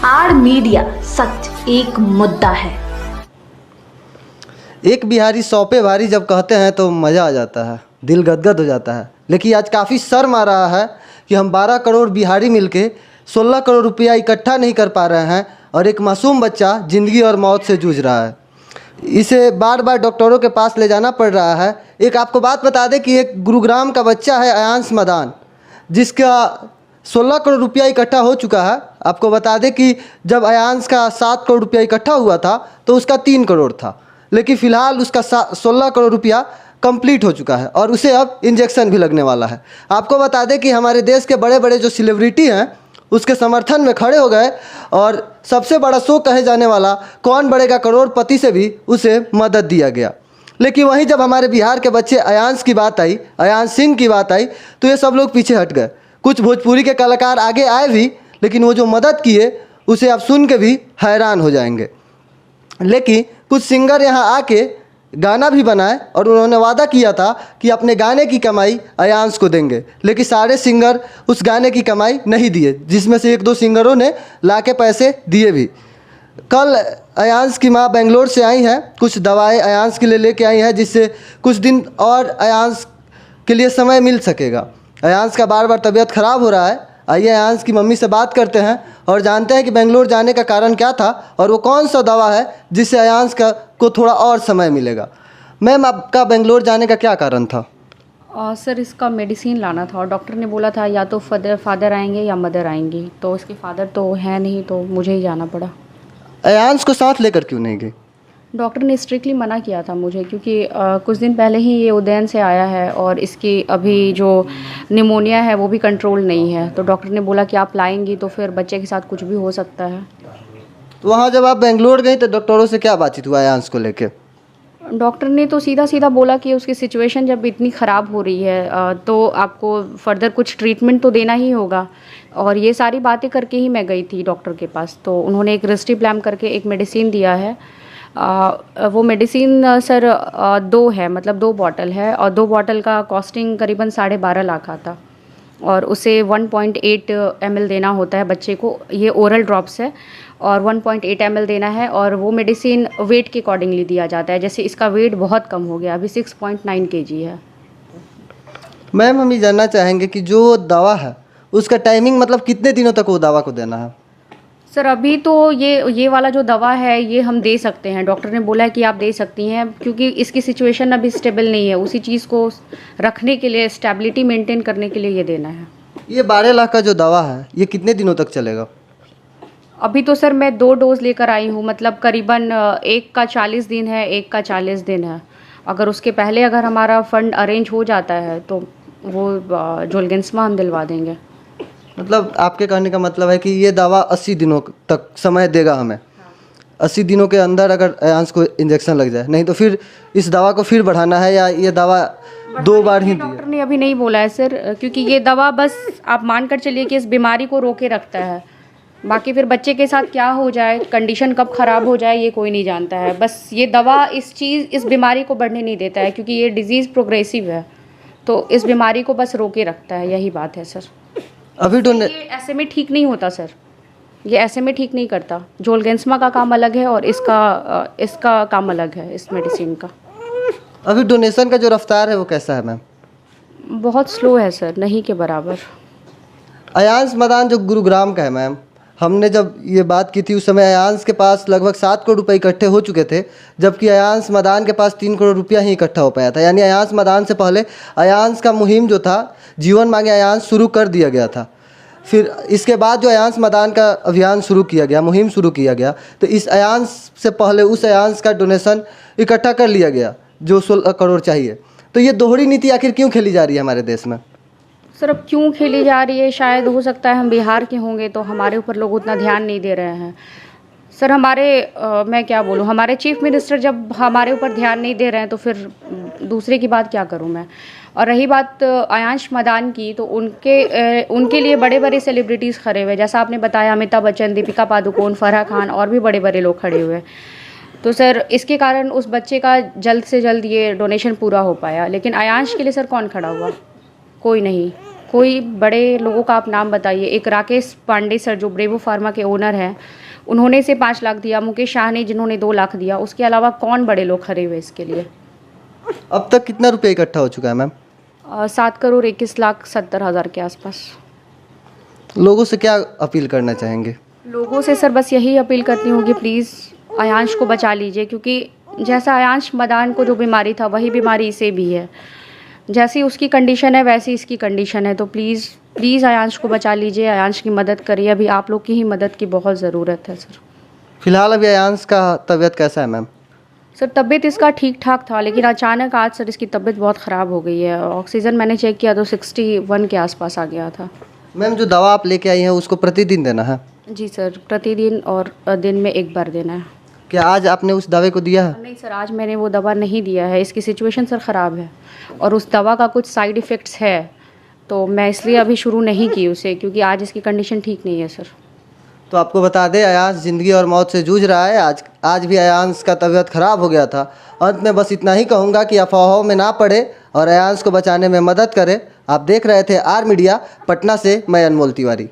Are media, सच एक मुद्दा है। एक बिहारी 100 पे भारी जब कहते हैं तो मज़ा आ जाता है, दिल गदगद हो जाता है। लेकिन आज काफ़ी शर्म आ रहा है कि हम 12 करोड़ बिहारी मिलके 16 करोड़ रुपया इकट्ठा नहीं कर पा रहे हैं और एक मासूम बच्चा ज़िंदगी और मौत से जूझ रहा है। इसे बार बार डॉक्टरों के पास ले जाना पड़ रहा है। एक आपको बात बता दें कि एक गुरुग्राम का बच्चा है अयांश मदान, जिसका 16 करोड़ रुपया इकट्ठा हो चुका है। आपको बता दें कि जब अयांश का 7 करोड़ रुपया इकट्ठा हुआ था तो उसका 3 करोड़ था, लेकिन फ़िलहाल उसका 16 करोड़ रुपया कंप्लीट हो चुका है और उसे अब इंजेक्शन भी लगने वाला है। आपको बता दें कि हमारे देश के बड़े बड़े जो सेलिब्रिटी हैं उसके समर्थन में खड़े हो गए और सबसे बड़ा शो कहे जाने वाला कौन बढ़ेगा करोड़पति से भी उसे मदद दिया गया। लेकिन वहीं जब हमारे बिहार के बच्चे अयांश की बात आई, अयांश सिंह की बात आई, तो ये सब लोग पीछे हट गए। कुछ भोजपुरी के कलाकार आगे आए भी, लेकिन वो जो मदद किए उसे आप सुन के भी हैरान हो जाएंगे। लेकिन कुछ सिंगर यहाँ आके गाना भी बनाए और उन्होंने वादा किया था कि अपने गाने की कमाई अयांश को देंगे, लेकिन सारे सिंगर उस गाने की कमाई नहीं दिए, जिसमें से 1-2 सिंगरों ने लाके पैसे दिए भी। कल अयांश की माँ बेंगलोर से आई हैं, कुछ दवाएं अयांश के लिए लेके आई हैं, जिससे कुछ दिन और अयांश के लिए समय मिल सकेगा। अयांश का बार बार तबीयत ख़राब हो रहा है। आइए अयांश की मम्मी से बात करते हैं और जानते हैं कि बेंगलोर जाने का कारण क्या था और वो कौन सा दवा है जिससे अयांश को थोड़ा और समय मिलेगा। मैम, आपका बेंगलोर जाने का क्या कारण था? सर, इसका मेडिसिन लाना था और डॉक्टर ने बोला था या तो फादर आएंगे या मदर आएंगी, तो इसके फादर तो है नहीं, तो मुझे ही जाना पड़ा। अयांश को साथ लेकर क्यों नहीं गई? डॉक्टर ने स्ट्रिक्टली मना किया था मुझे, क्योंकि कुछ दिन पहले ही ये उज्जैन से आया है और इसकी अभी जो निमोनिया है वो भी कंट्रोल नहीं है, तो डॉक्टर ने बोला कि आप लाएंगी तो फिर बच्चे के साथ कुछ भी हो सकता है। तो वहाँ जब आप बेंगलोर गई तो डॉक्टरों से क्या बातचीत हुआ अयांश को लेके? डॉक्टर ने तो सीधा सीधा बोला कि उसकी सिचुएशन जब इतनी ख़राब हो रही है तो आपको फर्दर कुछ ट्रीटमेंट तो देना ही होगा, और ये सारी बातें करके ही मैं गई थी डॉक्टर के पास। तो उन्होंने एक रिस्टिप्लैम करके एक मेडिसिन दिया है। वो मेडिसिन सर 2 है, मतलब 2 बॉटल है, और 2 बॉटल का कॉस्टिंग करीबन 12.5 लाख आता, और उसे 1.8 ml देना होता है बच्चे को। ये ओरल ड्रॉप्स है और 1.8 ml देना है, और वो मेडिसिन वेट के अकॉर्डिंगली दिया जाता है। जैसे इसका वेट बहुत कम हो गया, अभी 6.9 kg है। मैम, हम ये जानना चाहेंगे कि जो दवा है उसका टाइमिंग मतलब कितने दिनों तक वो दवा को देना है? सर, अभी तो ये वाला जो दवा है ये हम दे सकते हैं, डॉक्टर ने बोला है कि आप दे सकती हैं, क्योंकि इसकी सिचुएशन अभी स्टेबल नहीं है। उसी चीज़ को रखने के लिए, स्टेबिलिटी मेंटेन करने के लिए ये देना है। ये 12 लाख का जो दवा है ये कितने दिनों तक चलेगा? अभी तो सर मैं 2 डोज लेकर आई हूँ, मतलब करीबन एक का 40 दिन है, एक का 40 दिन है। अगर उसके पहले अगर हमारा फंड अरेंज हो जाता है तो वो जोलगेंसमा हम दिलवा देंगे। मतलब आपके कहने का मतलब है कि ये दवा 80 दिनों तक समय देगा हमें। 80 दिनों के अंदर अगर अयांश को इंजेक्शन लग जाए, नहीं तो फिर इस दवा को फिर बढ़ाना है, या ये दवा 2 बार ही दी है? डॉक्टर ने अभी नहीं बोला है सर, क्योंकि ये दवा बस आप मान कर चलिए कि इस बीमारी को रोके रखता है। बाकी फिर बच्चे के साथ क्या हो जाए, कंडीशन कब ख़राब हो जाए, ये कोई नहीं जानता है। बस ये दवा इस बीमारी को बढ़ने नहीं देता है, क्योंकि ये डिजीज़ प्रोग्रेसिव है, तो इस बीमारी को बस रोके रखता है, यही बात है सर। अभी तो ये ऐसे में ठीक नहीं होता सर, ये ऐसे में ठीक नहीं करता। जोलगेंसमा का काम अलग है और इसका काम अलग है, इस मेडिसिन का। अभी डोनेशन का जो रफ्तार है वो कैसा है मैम? बहुत स्लो है सर, नहीं के बराबर। अयांश मदान जो गुरुग्राम का है मैम, हमने जब ये बात की थी उस समय अयांश के पास लगभग 7 करोड़ रुपए इकट्ठे हो चुके थे, जबकि अयांश मदान के पास 3 करोड़ रुपया ही इकट्ठा हो पाया था। यानी अयांश मदान से पहले अयांश का मुहिम जो था जीवन मांगे अयांश शुरू कर दिया गया था। फिर इसके बाद जो अयांश मदान का अभियान शुरू किया गया, मुहिम शुरू किया गया, तो इस अयांश से पहले उस अयांश का डोनेशन इकट्ठा कर लिया गया जो 16 करोड़ चाहिए। तो ये दोहरी नीति आखिर क्यों खेली जा रही है हमारे देश में? सर, अब क्यों खेली जा रही है, शायद हो सकता है हम बिहार के होंगे तो हमारे ऊपर लोग उतना ध्यान नहीं दे रहे हैं। सर, मैं क्या बोलूँ, हमारे चीफ मिनिस्टर जब हमारे ऊपर ध्यान नहीं दे रहे हैं तो फिर दूसरे की बात क्या करूँ मैं। और रही बात अयांश मदान की, तो उनके लिए बड़े बड़े सेलिब्रिटीज़ खड़े हुए, जैसा आपने बताया, अमिताभ बच्चन, दीपिका पादुकोण, फराह खान और भी बड़े बड़े लोग खड़े हुए। तो सर इसके कारण उस बच्चे का जल्द से जल्द ये डोनेशन पूरा हो पाया। लेकिन अयांश के लिए सर कौन खड़ा हुआ? कोई नहीं, कोई बड़े लोगों का आप नाम बताइए। एक राकेश पांडे सर जो ब्रेवो फार्मा के ओनर हैं, उन्होंने इसे 5 लाख दिया। मुकेश शाह ने जिन्होंने 2 लाख दिया। उसके अलावा कौन बड़े लोग खड़े हुए इसके लिए? अब तक कितना रुपये इकट्ठा हो चुका है मैम? 7,21,70,000 के आसपास। लोगों से क्या अपील करना चाहेंगे? लोगों से सर बस यही अपील करती हूँ कि प्लीज़ आयांश को बचा लीजिए, क्योंकि जैसा आयांश मदान को जो बीमारी था वही बीमारी इसे भी है। जैसी उसकी कंडीशन है वैसी इसकी कंडीशन है। तो प्लीज़ प्लीज़ आयांश को बचा लीजिए, आयांश की मदद करिए। अभी आप लोग की ही मदद की बहुत ज़रूरत है सर। फिलहाल अभी अयांश का तबीयत कैसा है मैम? सर तबीयत इसका ठीक ठाक था, लेकिन अचानक आज सर इसकी तबीयत बहुत ख़राब हो गई है। ऑक्सीजन मैंने चेक किया तो 61 के आसपास आ गया था। मैम जो दवा आप लेके आई हैं उसको प्रतिदिन देना है? जी सर, प्रतिदिन और दिन में 1 बार देना है। क्या आज आपने उस दवा को दिया है? नहीं सर, आज मैंने वो दवा नहीं दिया है। इसकी सिचुएशन सर ख़राब है और उस दवा का कुछ साइड इफ़ेक्ट्स है, तो मैं इसलिए अभी शुरू नहीं की उसे, क्योंकि आज इसकी कंडीशन ठीक नहीं है सर। तो आपको बता दें अयांश ज़िंदगी और मौत से जूझ रहा है। आज भी अयांश का तबीयत ख़राब हो गया था। अंत में बस इतना ही कहूँगा कि अफवाहों में ना पड़े और अयांश को बचाने में मदद करें। आप देख रहे थे आर मीडिया, पटना से मैं अनमोल तिवारी।